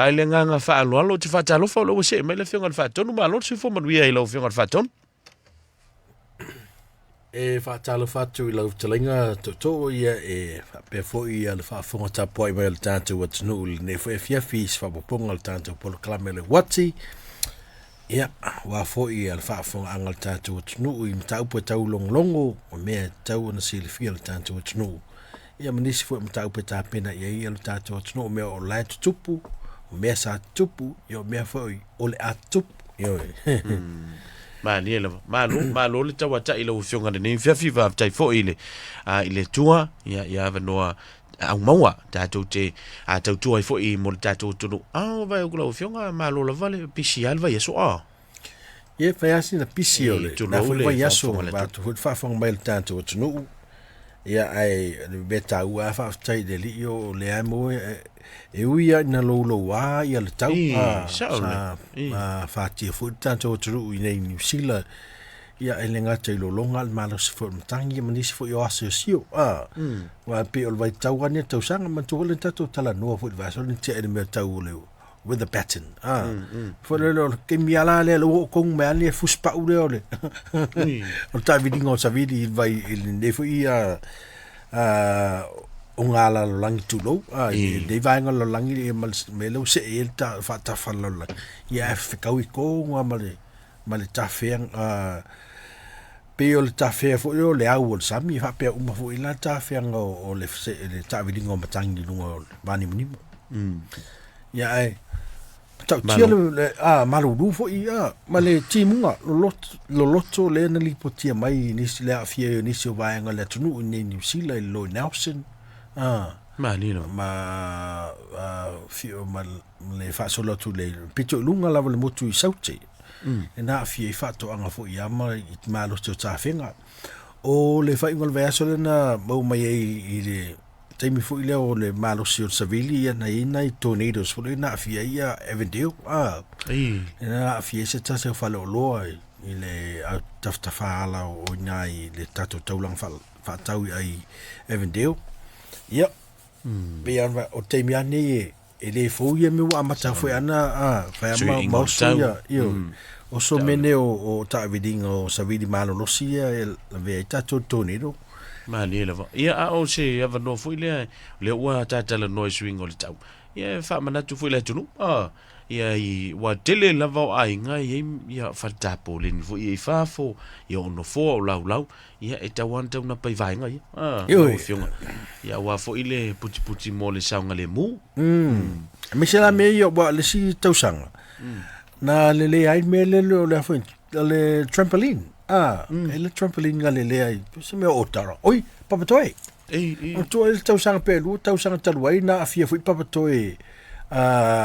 Ai le nganga whaaloalo te whaatalofa o lau se mai le whionga le whaatonu ma alo te whomanuia i lau whionga le whaatonu. E whaatalo whatu I lau talinga to ia e whapefo I le whaafonga tapo I mai le tātou atunu le ne whaefiafi is whapaponga le tātou Polokalame le Uati. Ia, wa fo I le whaafonga anga le tātou atunu I mtaupe tau longlongo o mea tau ana si le fia le tātou atunu. Ia manisi fo mtaupe tāpena ia le tātou atunu o mea o lai tutupu, o mea sa tutupu, ia o mea fo o le atupu. Ma ni le malo le tawa ta ile ufiona ni fiafi va tai fo ile ile tua ia vanoa au maua tatou te tatou ai fo I mo tatou tunu vai o ufiona malo la vale pisi alva yeso Ia fai asi na pisi ole na fo vai yaso va tu fa fo mai tatou tunu ia ai beta ua fa tai de lio le amo e uia na lo wa ia le tau sa fa ti fu tanto tru I nei New Zealand ia elenga te lo longa le malo se fo mtangi manisi fo yo Aso Sa wa pe ol vai tau ane tau sanga man tu le tato tala no fo va so ni te e me tau le with a pattern fo le lo ke mi ala le lo kong me ale fu spa u le ole o ta vidi ngo sa vidi vai il ne fo ia o ngala lo langi tulo de vai ngala lo langi me lo se el ta fa ta fa lo ia fe kau I ko nga male ta fe pe o le ta fe fo yo le au o sami fa pe uma fo ila ta fe o le se le ta vidi ngo matangi lungo bani muni ia ai ta tia le malu du fo ia male timunga lo loto le na li potia mai ni si le afia ni si o vai ngala tunu ni New Zealand lo Nelson ma ni no ma fio mal le fa solo tu le pito lunga la le motu I sauti e na fie fa to anga fo ia ma I malo to ta fenga o le fa ingol verso le na mo mai I le taimi fo ile o le malo si o Seiuli na ina I tornadoes fo le na fie ia evendeo na fie se ta se fa lo I le taftafa ala o nai le tato taulang fa tau ai evendeo ia be an o te mi ane e le fo ia me wa mata fo ana fa ma io o so mene o ta viding o Seiuli malo losia la ve tato tornado ma ni le ia o se ava no fo ile le ua tata le noise swing o le tau ia fa manatu fo ile tunu ia I wa tele lava ai ngai ia fa tapo le ni fo ia fa fo ia no fo lau ia e tawan tau na pai vai ngai io ia wa fo ile puti mo le saunga le mu me se la me io wa le si tau sanga na le ai me le fo le trampoline le trampoline ga le ai se me otara oi papatoi o to el tau sanga pelu tau sanga taluai na afia fo papatoi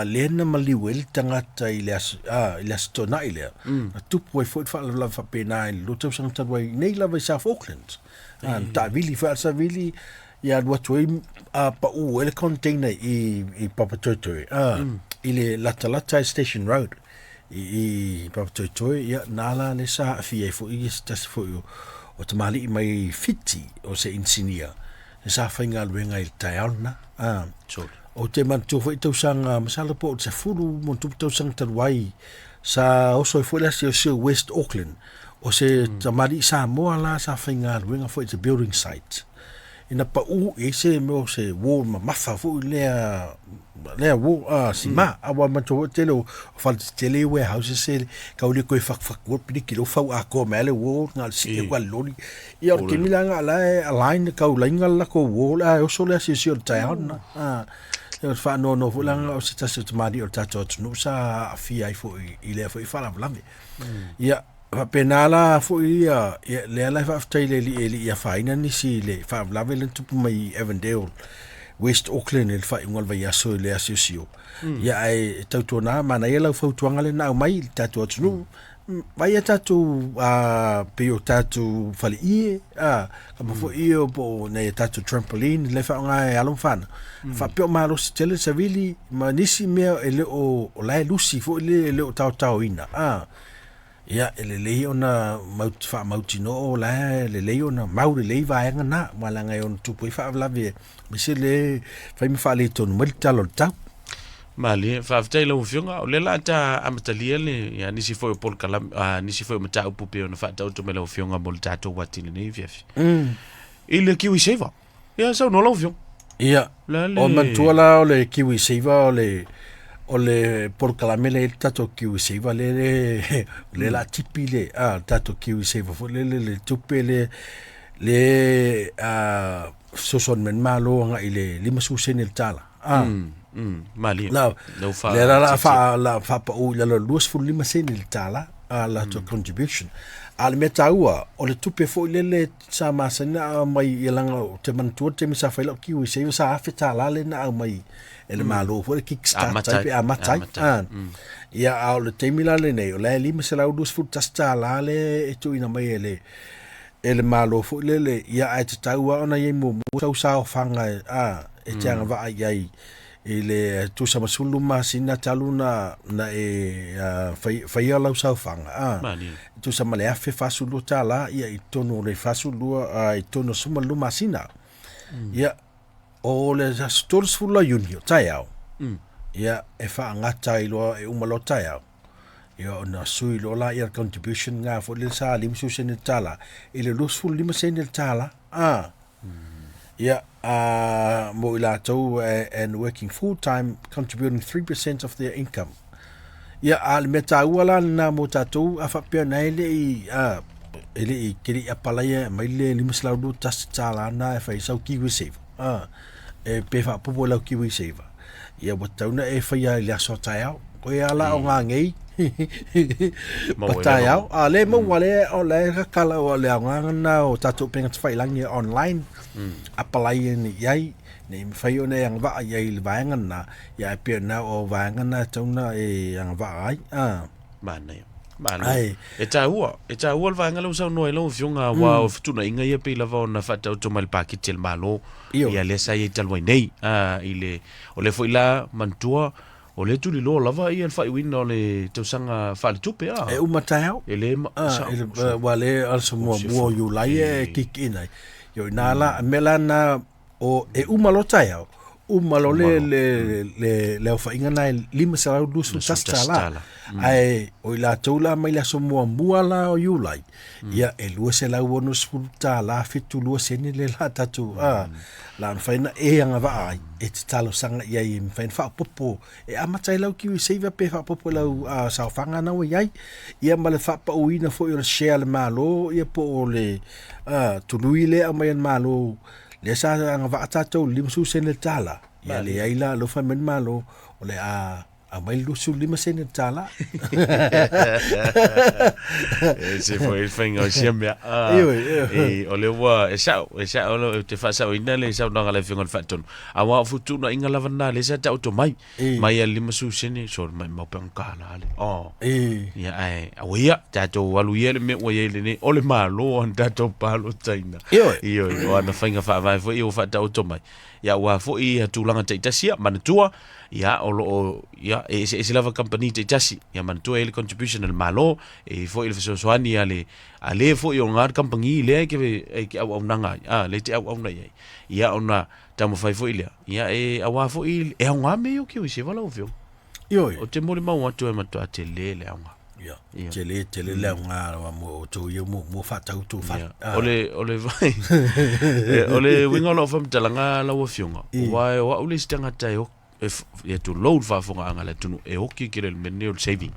lena maliwel tangata I le stona I le tupu e fo fa la fa pena I lo tau sanga taluai nei la vai South Auckland ta vili fa sa vili ia dua toi pa u el container I papatoi I le lata Station Road I papatoi ia nala le sa fie fo I stas fo o tamali mai fiti o se insinia sa fainga luenga I taiona o te man tu foi tau sanga masala po se fulu mo tu tau sanga taluai sa o so foi la se West Auckland o se tamali Samoa la sa fainga luenga foi te building site ina pa u e se mo se wall ma mafa fo le wo si ma awa man tu telo fal tele warehouse se ka uli ko fak wo pidi kilo fa a ko mele wo ngal si e kwa lori ia ke milanga la align ka ulinga la ko wo la o so la si si o taona fa no fulanga o se tasi tamari o tato tunu sa afia I fo I le fo I fala blame ia fa penala fo ia le la fa taile li ia faina ni si le fa blave le tupu mai Evandale West Auckland el fa ingol vai aso le asio ia ai tautona mana ia la fo tuanga le na mai tato tunu vai tatu pe o tatu fali ie kama fo io po na tatu trampoline le fa nga alon fan fa pe malo se tele Seiuli ma nisi me ele o la lusi fo le o tau ina ia ele le ona mautino la le ona mau le va nga na malanga on tu po fa la ve mi se le fa mi fa le ton mo talo tau Mali fa ftai lo fiunga o le la ta amatalia le ya nisi foi Polokalame nisi foi mata upupe ona fa ta to melo fiunga mo tato Uati le nei fiafi. Ile kiwi seva. Ya sa no lo fiunga. Ia. O mantua la o le kiwi seva o le Polokalame le tato kiwi seva le la tipi le tato kiwi seva fo le tupe le soson men malo nga ile 5 susen el tala. Mali. La fa pa o la luas fu 5 sen el tala la to contribution. Al metaua o le tupe fo le sa masana mai yelanga te mantua te misa fa lo kiwi seva sa afetala le na mai ele malo fo kickstart type amatai ia au le temila le nei o le 5 se la luas fu tastala le etu ina mai ele malo fo le ia ai te taua ona ye mo sa fanga e tanga va ai ele tu sama sulu masina taluna na fai ala sa fanga tu sama le afe fasulu tala ia itono le fasulu itono suma lu masina ia o le stores full Iuni taiao ia e fa ngata ilo e umalo taiao ia na sui lo la ia contribution nga fo le sa 5 susen tala ile lus full 5 sen tala yeah, mo ila tau and working full time, contributing 3% of their income. Yeah, al meta wala na mo tatu afapia na ele kiri apalaya maile limaslau do tas tala na fa sau kiwi save. E pe fa popo lau kiwi save. Yeah, what tau na e fa ya la so taiao. Ko ya la o ngei. Pataiao, ale mo wale o le kala o le ngana o tatu penga fai langi online. Apalai ni yai ni fai ona yang va yai le vangan na ya pe na o vangan na tona e yang va ai mana e ta ua le vangan lo sa no lo fiunga wa o futuna inga ia pe lava ona fa tau mal pakitel malo ia le sa ia talwai nei ile o le foi la mantua o le tuli lo lava ia fai win o le tausanga fa le tupe e umatao ele wale also mo you lai kick in ai yo nala melana o e umalota ya umalo le Leofo ingana 5 sa lusu tastala ai o la tola mai la somo muala o yulai ya e luese la bonus futa la fitu luese ni le la tatu la faina e anga va ai e talo sanga ia i fain fa popo e amatai lau ki save pe fa popo lau sa fanga na ia ia male fa pa uina fo yo share le malo ia po le tuluile amayan malo le sa anga va tatu limsu sen le tala ia le aila lo fa men malo o le mai lusu 5 sen tala se foi finga siambia e o le wa e sa o te fa sa ina le sa nga le finga faton awa futu na inga lavanda le sa ta automai mai ali masu sen so mai mo penkala le ya ai awia ta to walu ye le me wa ye le ne o le malo on ta to palo taina io ona finga fa vai fo io fa ta automai ya wa fo I tulanga te tasia manatua ya o ya e se lava company te tasi ya manatua ele contribution al malo e fo ele so soani ale fo yo ngar company le ke au nanga le te au na ya ona tamo fai fo ile ya e awa fo ile e nga me yo ke se vala o fio yo o te mole mau atu e matua te le nga ya tele le nga mo to yo mo fa tau tu fa ole vai ole winga lo fam talanga la wo fionga wa ule stanga tayo e to load fa fonga anga le tunu e hoki ke le meneo saving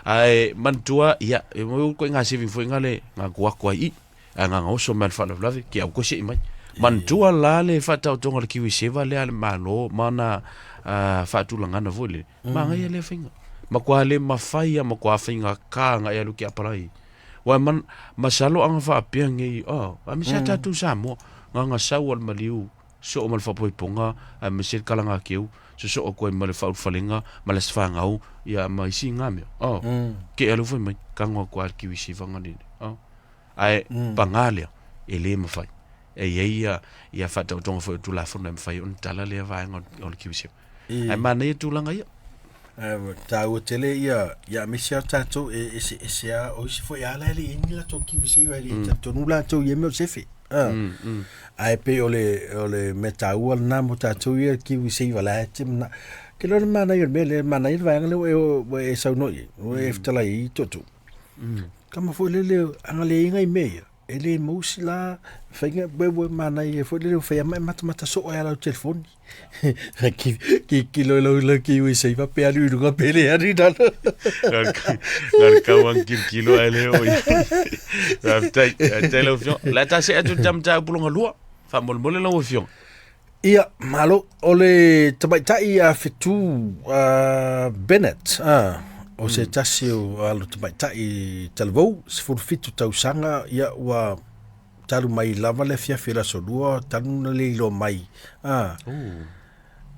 ai mantua ya e mo ko nga saving fo ngale nga kwa I nga oso man fa love ki au ko se mai mantua la le fa tau tonga ki wi seva le al malo mana fa tu langa na vole ma nga le finga makwa le mafai makwa finga ka nga ya luki aparai wa man masalo ang fa piangi amisa tatu samo nga sawal maliu so mal fa poiponga amisa kalanga kiu so ko mal fa falinga malas fa ngau ya mai singa me ke alo foi mai ka ngo kwa ki wisi vanga ni ai pangalia ele mafai e ya fa tau fo tu la fo na mafai on tala le va on ki wisi ai mane tu langa ya tau tele ia misia tato e o si fo ya la le inga to ki wisi wa le tato nula to ye me sefi ai pe ole metaua na mo tatu ia ki wi sei vala tim na ke lo mana ia mele mana ia va ngale e sau no e ftala I totu kama foi le angale inga meia ele musi la fenga bebo mana ia foi le fe mata so ala o telefone ki lo ki wi sei va pe ali runga pele ari da ngar kawan kilo ele o tai telefon la ta se atu tam ta pulunga lua fa mol la o fion ia malo ole tabai a fitu Bennett o se tasi o alo tabai talvou se for fitu tausanga ia wa talu mai lava le fia so lua talu na le lo mai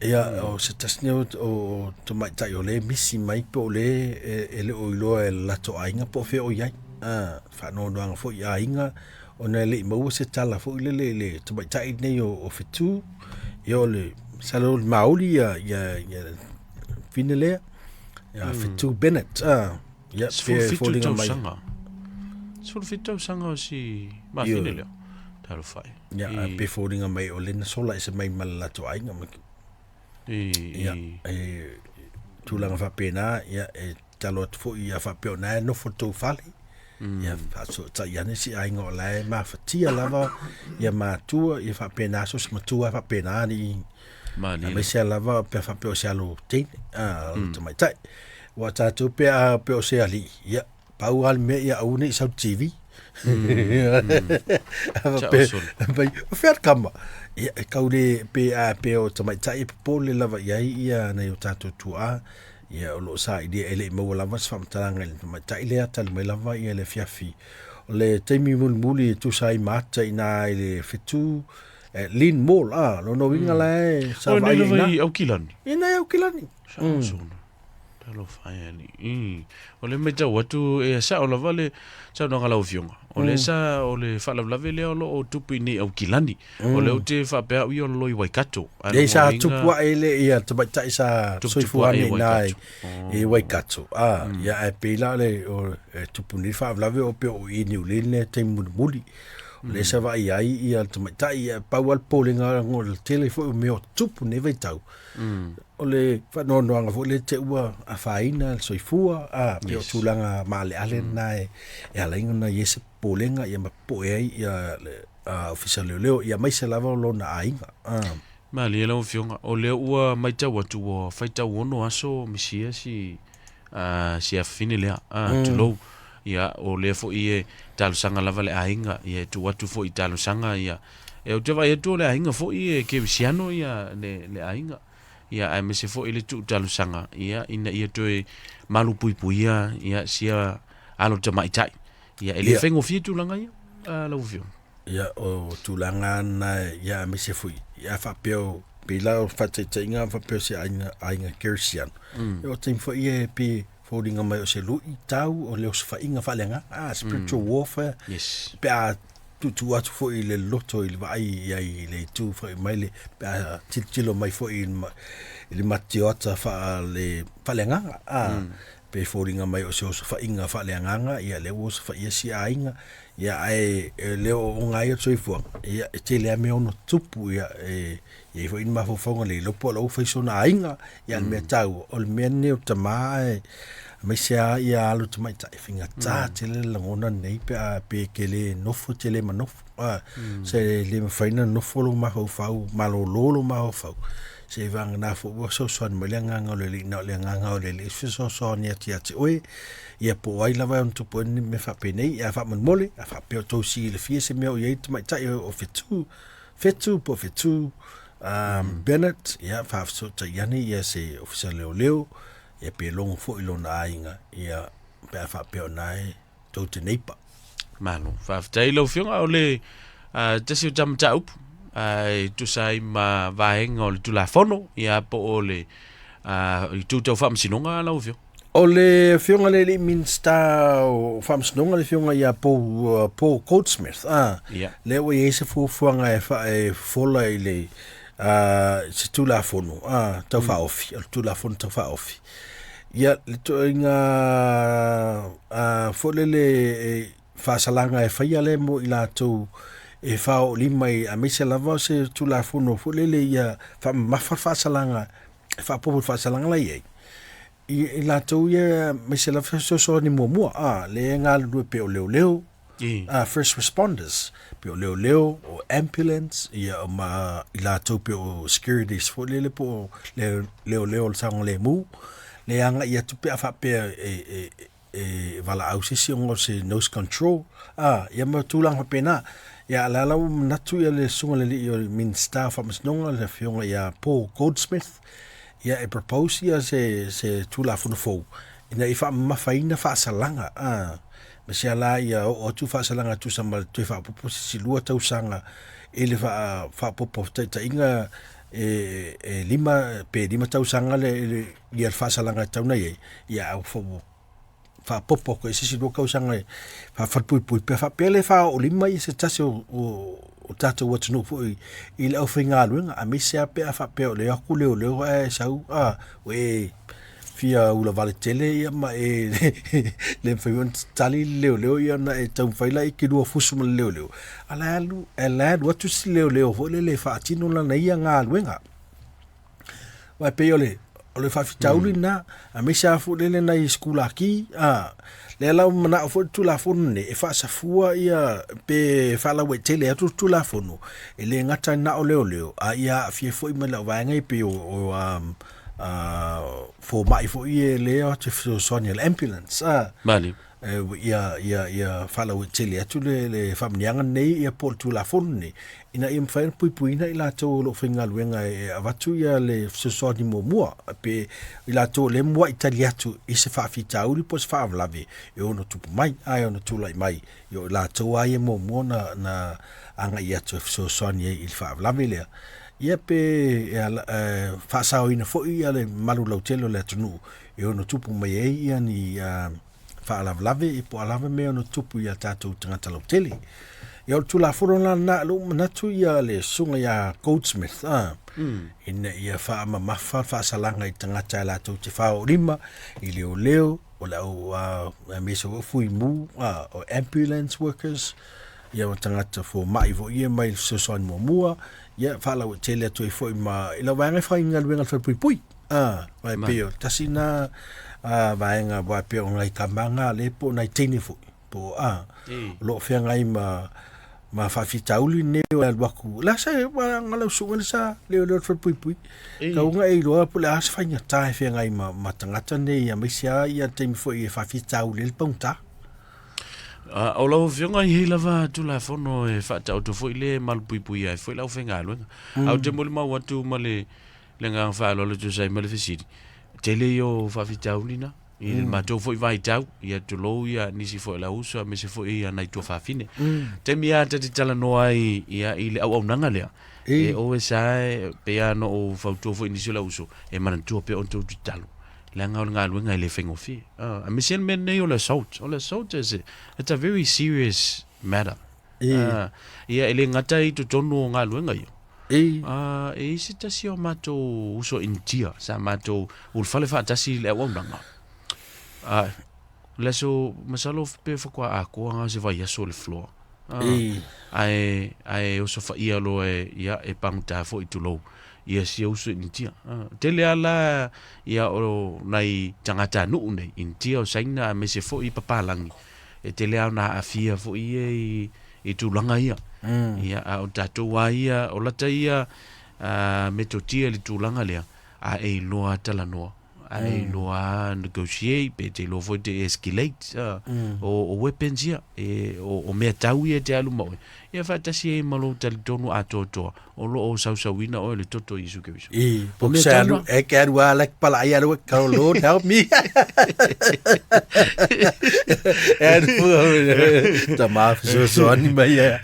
ia o se tasi o tabai o le misi mai po le ele o ilo e lato ainga po fe o iai fa no anga fo ia inga ona le mo se tala fo le tabai nei o fitu yo le salo mauli ya finale ya fitu Bennett ya fitu sanga si ma finale talo fai ya pe folding mai o le sola se mai mala to ainga ma ya tulanga fa pena ya talo fo ya fa pena no foto fali ya so ta ya nesi ainga la ma fatia lava ya ma tu ya fa pena so ma tu fa pena ni ma se lava pe fa pe se lo te to mai tai wa ta tu pe pe se ali ya pau al me ya uni sa TV pe fer kama ya kaule pe o to mai tai po le lava ya na yo ta tu ia o lo sa idea ele mo lava sa famtalanga le mata ile ata le lava ia le fiafi o le taimi muli tu sai mata ina ile fitu lin mall lo no winga le sa vai ina au kilani so talo fai ni o le meta watu e sa o lava le sa no ngala ofionga o le sa o le fa la le o tupu ni au kilani o le te fa pe o lo i waikato e sa tupu ele ia tabai sa soifua ni nai e waikato ia e pela le o tupu ni fa la o pe o i ni le te muli le sa vai ai ia tabai paual polinga ngol telefo me o tupu ne vaitau o le fa no anga fo le te ua a faina soifua pe o tulanga male ale nai e ala inga yese polenga ia mapo e ia official leo ia mai se lava lo na ainga ma le lo fionga o le ua mai ta watu o faita wono aso misia si a fine le tu lo ia o le fo ie talu sanga lava le ainga ia tu watu fo i talu sanga ia e o te vai tu le ainga fo ie ke visiano ia le ainga ia ai me se fo ile tu talu sanga ia ina ia tu malu pui ia sia alo te mai tai ia ele fengo fitu langa ia la uvio ia o tulanga na ia me se fui ia fa peo pela fa te inga fa peo se ainga kersian o tem fo ia pe folding mai o se lu I tau o le o fa inga fa lenga spiritual warfare yes pe tu atu fo ile loto ile vai ia ile tu fo mai le tilo mai fo ile matiota fa le fa lenga pe foringa mai o se fa inga fa lenga ia le o fa ia si ainga ia ai le o ngai o fu ia te le me ono tupu ia ia fo in ma fo fonga le lo po lo fa so na ainga ia me tau o me ne o tamai mai sia ia alu tu mai tai finga ta tele langona nei pe kele no fu tele ma no se le faina no folo ma ho fau malo lolo ma ho fau se vang na fu so me lenga ngole no lenga ngole so ni ati oi ia po ai lava on tu poni me fa pene ia fa mon mole fa pe to si le fie se me o ye tu mai tai o fetu po fetu Bennett ia fa so ta yani ia se official leo ia pe long fo ilo na ainga ia pe fa pe nai to te neipa mano fa tai lo fionga ole te si jam taup ai tu sai ma vaenga o tu la fono ia po ole tu te fam sinonga la fio ole fionga le minsta o fam sinonga le fionga ia po Goldsmith le o ye se fu fuanga e fola ile se tu la fono tau fa ofi tu la fono tau fa ofi ia le to inga folele fa salanga e faia le mo ila tu e whao lima i a mese lava se tula fono fulele ia wha mawhar whaasalanga e wha popo whaasalanga lai ei i la tau ia mese lava so ni mua le ngā lua pe o leo first responders pe o leo o ambulance ia i la tau pe o securities fulele po leo le sang le mu le anga ia tu pe a wha pe e wala au sisi ongo se nose control ia ma tulang ha pena ia la natu ia le sunga le i min staff amas nonga le fionga ia Paul Goldsmith ia e propose ia se tula funu fo ina i fa mafaina fa salanga ma se ala ia o tu fa salanga tu sama tu fa popo si lua tau sanga ele fa popo ta inga lima tau sanga le ia fa salanga tau na ia au fo fa popo ko isi do ka usanga fa pui pe fa pele fa o lima i se tase o tata wat no fo i le ofinga luenga a misi a pe fa pe o le aku le sau we fia ula vale tele ia ma le fion tali le ia na e tau faila i ki do fusu ma le ala watu si le fo le fa tino la na ia nga luenga wa pe o le whawhitauli na, a me sa fu lele na i skula ki, le lau mana o fu tula funu ne, e whaasafua ia pe whala we tele atu tula funu, e le ngata na o leo, a ia fie fu i mala waengai pe fo mai fu i leo te sonia ambulance, Mali. ia whala we tele atu le whamnianga nei ia pol tula funu ne, ina i mwhaina puipuina i lato lo whinga luenga e avatu ia le sosoni mua pe i lato le mua itali atu i se whaafitauri po se whaavlawe e ono tupu mai, ai ono tulai mai i o lato ai e mua na anga i atu sosoni i whaavlawe lea ia pe whaasao ina fo i ale malu lautelo le atunu e ono tupu mai e ia ni whaalavlawe i po alawe me ono tupu i a tātou tangata lautele ia o tula furo na lo manatu ia le sunga ia Goldsmith ina ia fa mafa fa salanga i tangata la tu te fa o rima i leo o la o me so fui mu o ambulance workers ia o tangata fo mai vo ia mai so son mua ia fa la o tele tu fo ma ila va nga fa inga luenga fa pui vai peo tasina vai nga va peo ngai kamanga le po na tini fo po lo fe ngai ma whawhitauli neo al waku. La sa ngalau sunga le sa leo fa pui. Ka unga e loa pule asa whainga tae whea ngai ma tangata nei a meisia ia teimi fo i whawhitauli le paunta. O lau whionga i hei lava tu la whono e whaatau tu fo i le malu pui ai fo i lau whenga aluenga. Au te mole mau atu ma le ngā whaalola tu sai ma le whisiri. Te le o whawhitauli na. I matou foi vai tau ia tu lo ia nisi foi la uso me se foi ia nai tu fa fine te mia te tala no ai ia ile au nanga lea e o sai pe ano o fauto foi nisi la uso e man tu pe on tu talo la nga luenga ile fengo fi a me sen men nei o la salt is it's a very serious matter ia ile ngata I tu tonu nga luenga yo e si tasi o matou uso intia sa matou ul fale fa tasi le au nanga leso masalo pe fo a ko nga se vai so le floor ai o so fa ia lo ia e pangta fo I tulo ia si o so intia tele ala ia o nai tangata nu nei intia o saina me se fo I papalangi e tele ana afia fo I tulanga ia ia o tatu ia o lata ia me totia le tulanga lea a e loa tala noa ai loa negotiate pe te Leofo te escalate o weapons ia o mea tau ia te alu mau ia whaatasi e malo tali tonu a totoa o lo o sausawina o le toto isu ke visu po mea alu e ke alu a lek pala ai alu Carol Lord help me and ta maaf so ani mai ia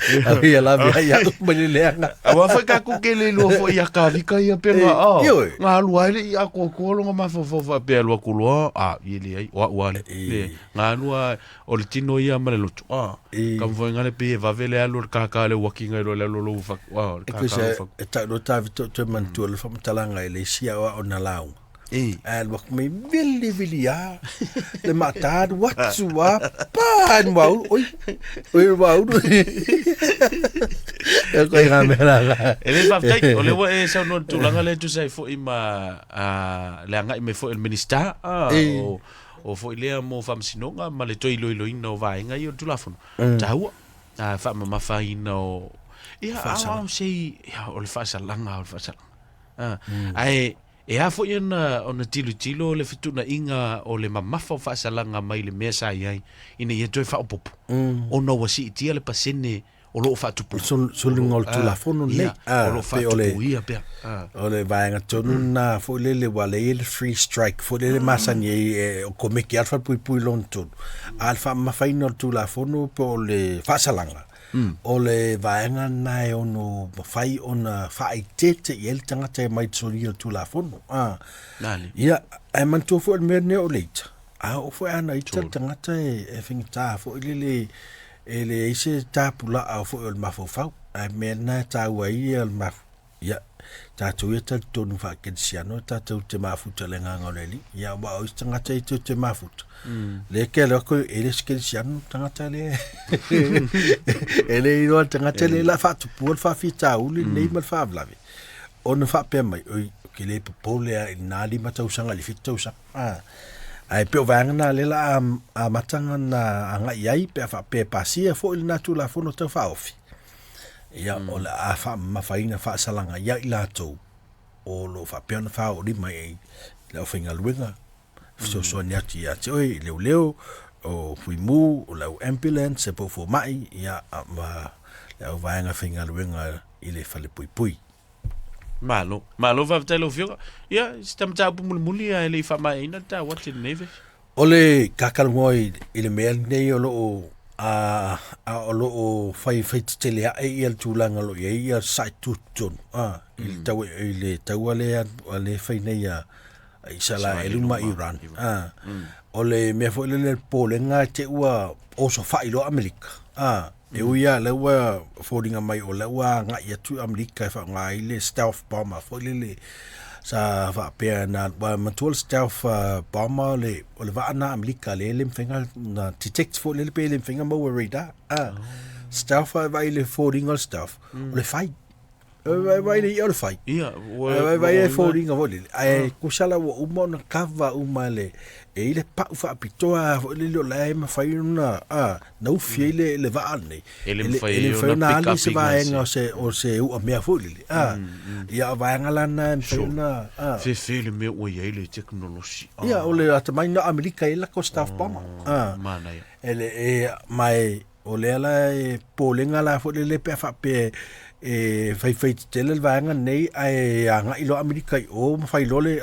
la ia mai le nga awa fa ka ku ke le Leofo ia ka vika ia pe nga alu ai ia ko lo ma fo pe alu ku lo ile ai wa le nga alu o le tino ia ma le lutu kam vo ngale pe va vele alu ka le walking ai lo fa e ta no ta vito te man tu le fa talanga ile sia o na lau Al wak me vili ya. Le matad watu wa pan mau. Oi mau. Ko nga mera. Ele fa tai ole wa e sa no tulanga le tu sai fo ima le anga me fo el minister o fo ile mo fam sinonga ma le toi lo ino vai nga yo tulafon. Tau fa ma fa ino ia a sei ia o le fa salanga o le fa salanga. Ai e a fo ina ona tilo le fituna inga o le mamafa fa salanga mai le mesa ai ina ye toi fa popo. Ona wasi tia le pasene o lo fa tupu sulingol tulafono le o lo fa tupu ia pe ole vaenga tonu na fo le wale le free strike fo le masanye o komeki alfa pui lonto alfa ma final tulafono po le fasalanga o le vaenga na ono fai ona fai tete yel tanga te mai tsori tulafono nani ia ai man to fo me ne o late o fo ana itel tanga te fingta fo le ele ise tapula a fo el mafofau a mena tawai el maf ya tatu eta tonu fa kensiano tatu te mafuta le ngangoleli ya wa o tanga te mafuta le ke lo ko ele kensiano tanga tale ele iro tanga tale la fa tu por fa fita uli nei mal fa blavi on fa pe mai o ke le popole na li mata usanga li fita usa ai pe vanga le la a matanga na anga yai pe fa pe pasia fo il natu la fono te fa ofi ya o la a fa ma faina fa salanga ya ila to o lo fa pe na fa o di mai la finga luenga so nyati ya oi leo o fuimu o la ambulance po fo mai ya ma la vanga finga luenga ile fa le pui malo va telo fio ya stam ta muli ele fa mai na ta what in neve ole kakal ngoi ile mel nei o lo fai tele a el tulanga lo ia sai tutun il taw ile tawale ale fai nei a isala eluma Iran ole me fo le polenga te ua o so fai lo Amerika e uia le ua fodinga mai o le ua nga ia tu Amerika fa nga ile stealth bomber fo le sa fa pe na ba matul stealth bomber le o le va na Amerika le mfenga na detect fo le pe le mfenga mo radar stealth va ile fodinga stuff o le fai vai le ia fai vai fodinga vo le ai kusala wo umo na kava umale e ile pa fa pitoa le lo la ma fai una na ufiele le va ne ele fa na ali se va en o se u me fo le ia va ngala na na fe le me o ia le technology ia ole at mai na Amerika ela ko staff bomb mana ele mai ole la polenga la fo le pe fa pe fai tele vanga nei ai anga ilo Amerika o fai lole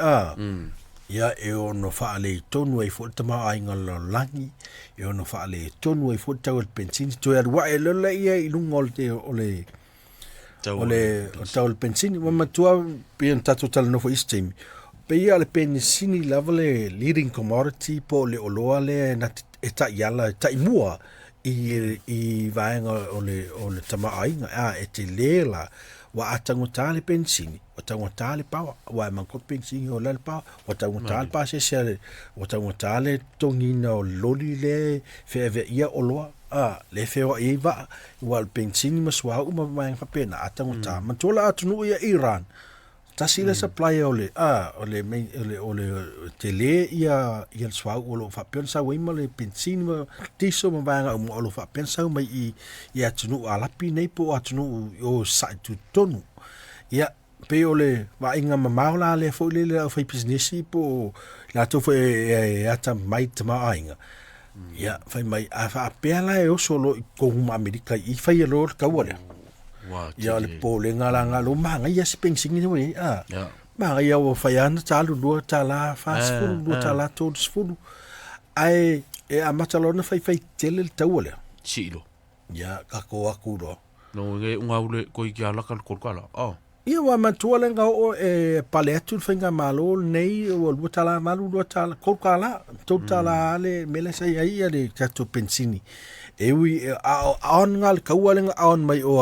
ia e ono fa le tonu e fo tama ai ngalo langi e ono fa le tonu e fo tawel pensin to ya wa e le ia i lungol te ole tawel pensin ma tua pe tato tal no fo istem pe ia le pensini lavale leading commodity po le oloa le na eta yala ta mua i vaenga ole tama ainga e te lela wa atango tale pensini o tango tale pa wa manko pensini o le pa o tango tale pa se o tango tale tongina o loli le feve ia o loa le feo e va wal pensini maswa uma mai fa pena atango ta mantola atunu ia Iran tasile supply ole ole tele ia swa o fa pensa we male pensini tiso ma vanga o fa pensa mai ia tunu ala pi nei po atunu o sa tu tonu ia pe ole va inga maula le fo le fa business po la to fo ata mai tama ainga ia fa mai fa pela e o solo ko Amerika i fa lo ka wala ia le polenga langa lo manga ia spensing ni we manga ia o fa yana talu do tala fast food do tala todos food ai e a matalona fa tele le tawole chilo ia ka ko akuro no nge unga ule ko i ala kal kolkala ia wa matuale nga o paletu finga malo nei o tala malu do tala kolkala totala le melesa ia le kato pensini ewi on ngal kawalenga on mai o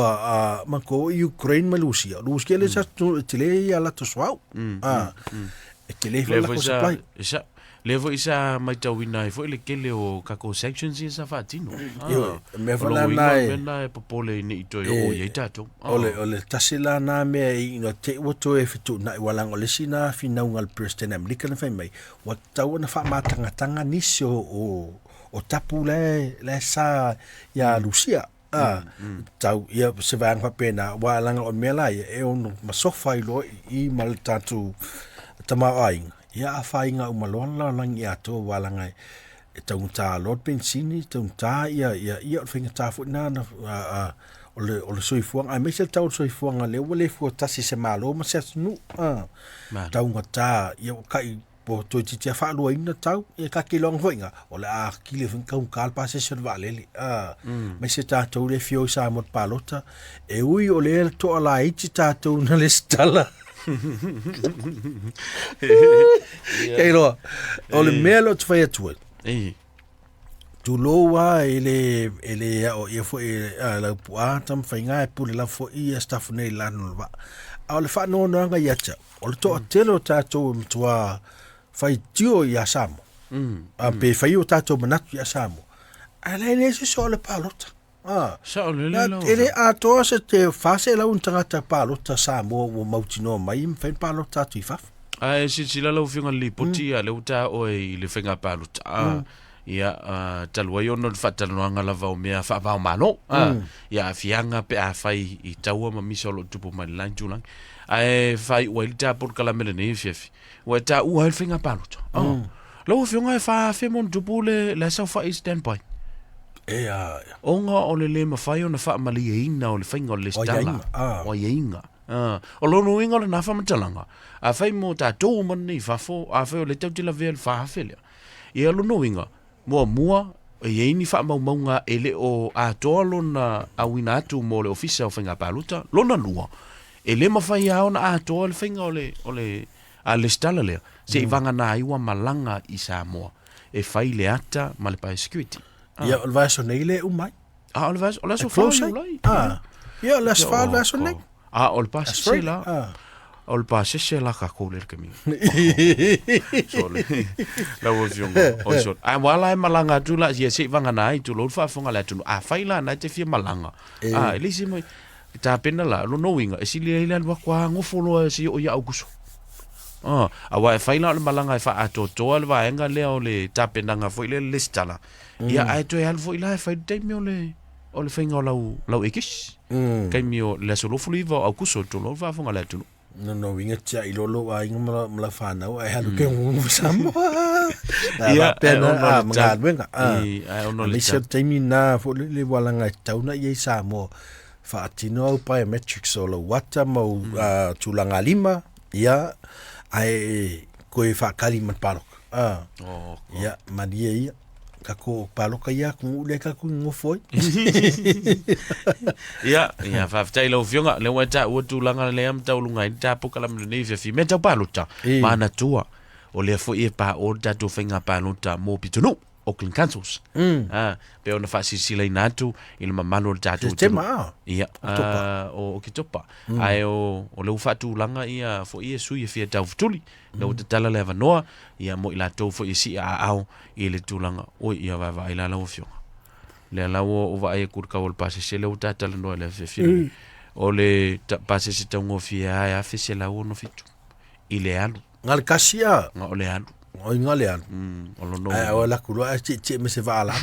mako Ukraine malusia le sa tile ala to swau Te lefa la ko supply. Leofo isa mai tauina fo le kele o kako sections isa fatino. Me fala na popole ni ito o ye tato. Ole tasila na me ino te woto e fitu na walang ole sina fina ngal president America na fai mai. Wa tau na fa matanga tanga nisio o tapu le sa ya Lucia. Tau ia se vang pa pena walang o mela e on masofa ilo I mal tatu tamaing. Ia a whainga umalona lang ia to walanga e taung tā Lord Pensini, taung tā ia o whinga tā fwina o le soifuanga. Ai meise tau soifuanga leo le fua tasi se malo ma se atunu. Taunga tā ia o kai po toi titia whaalua ina tau ia ka kilong whinga o le a kile whinka un kalpa se se valeli. Meise tā tau le fio sa mot palota e ui o le to ala iti tā tau na le stala. Kei loa, o le mea lo te whai atua. Tu loa ele o ia fo lau puatam whainga e pule lau fo ia stafu nei lano wa. A o le wha no noanga iacha. O le toa telo tātou mtua whai tio ia Samoa. A pe whai o tātou manatu ia Samoa. A lai nese so le palota. Ele atoa se te fase la un tangata palota Samoa o mautino mai mfen palota tu ifaf. Si la lau finga li poti a le uta o le finga palota. Ia talua yo no fataloanga la va o mea fa va malo. Ia fianga pe a fai I taua ma misolo tupu mai lanjulang. Ai fai o il ta Polokalame ne fifi. O ta u al finga palota. Lo finga fa fe mon tupu le sa fa standpoint. Onga o le mawhai o na wha mali e ina o le whainga o le stala. O ye inga. O lono inga o le nafa matalanga. A whai mo tātou mani whafo, a whai o le tautila vea le whahawhelea. I lono inga, mua, e ini wha maunga ele o a toa lona a wina atu mo le ofisa o whainga paluta, lona lua. E le mawhai a ona a toa le whainga o le stala lea. Se I vanga na iwa malanga I Samoa. E whai le ata ma le pai security. Ia o le vaso nei le umai. O le vaso whao lai. Ia o le asfal vaso nei. O le pasese la. O le pasese la ka kou le kami. So le. La o fionga. O so. Ai wala e malanga tu la. Ia se vanga nai tu lo whaafonga le atu. A whaila na te fia malanga. Elisi mo. Ta pena la. Lo knowinga. E sili e le alwa kwa ngofolo si o ia aukuso. A wa e whaila le malanga e wha ato toa le vaenga lea o le tapenanga fo ile le stala. Ia ai to e alfo ila e whai teimi o le whainga o lau ekis. Kaimi o le solofulu iwa au kuso to lo whafonga le atunu. No winga tia ilolo a inga mala whanau ai halu ke ngungu Samoa. Ia pena mga alwenga. Ai ono le tau. Teimi na fo le walanga tauna i Samoa. Whaatino au biometrics o la wata mau tulanga lima. Ia ai koe whaakari man paroka. Ia maria ia. Kako paloka ia ku le kako ngofoi. Ia whaftai lau fionga le wata uatu langa le am taulunga I ta Polokalame ne fi meta palota. Mana tua o le fo e pa o tatu whainga palota mo pitunu. Auckland Councils. Pe ona whaasisila inatu I le mamano le tātou. Tema. Ia. O Kitopa. Ai o leu whaatulanga ia fo ia sui e fia tau futuli. Leu te tala le avanoa. Ia mo I latou fo ia si a au I le tūlanga. Oi ia wawa I la lau fionga. Le lau o wa aia kurka o le pasese leu tātala noa le fefili. O le pasese tau ngofia ai a fese lau ono fitu. I le alu. Ngal kasia. O le alu. O inga le anu. O la kurua e me se vaala.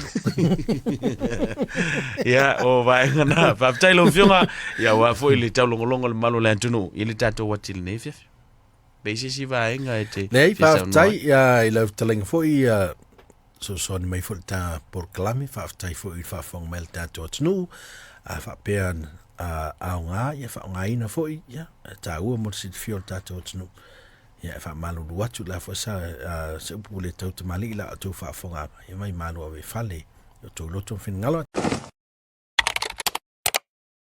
Ia, o vaenga na. Whaftai lau fionga. Ia, wa fo ili tau longolongo le malo le antunu. Ili tato wati le nefia. Beise si vaenga e te... Nei, whaftai, ia, I lau talenga fo I... So ni mai fo ta Polokalame. Whaftai fo I whafong mai le tato atunu. Whapean au ngā. Ia, whaonga ina fo I. Ia, ta ua mo si fio le tato atunu. Ia fa malu watu la fa sa se upule tau te mali la tu fa fonga ia mai malu ave fale to loto fin ngalo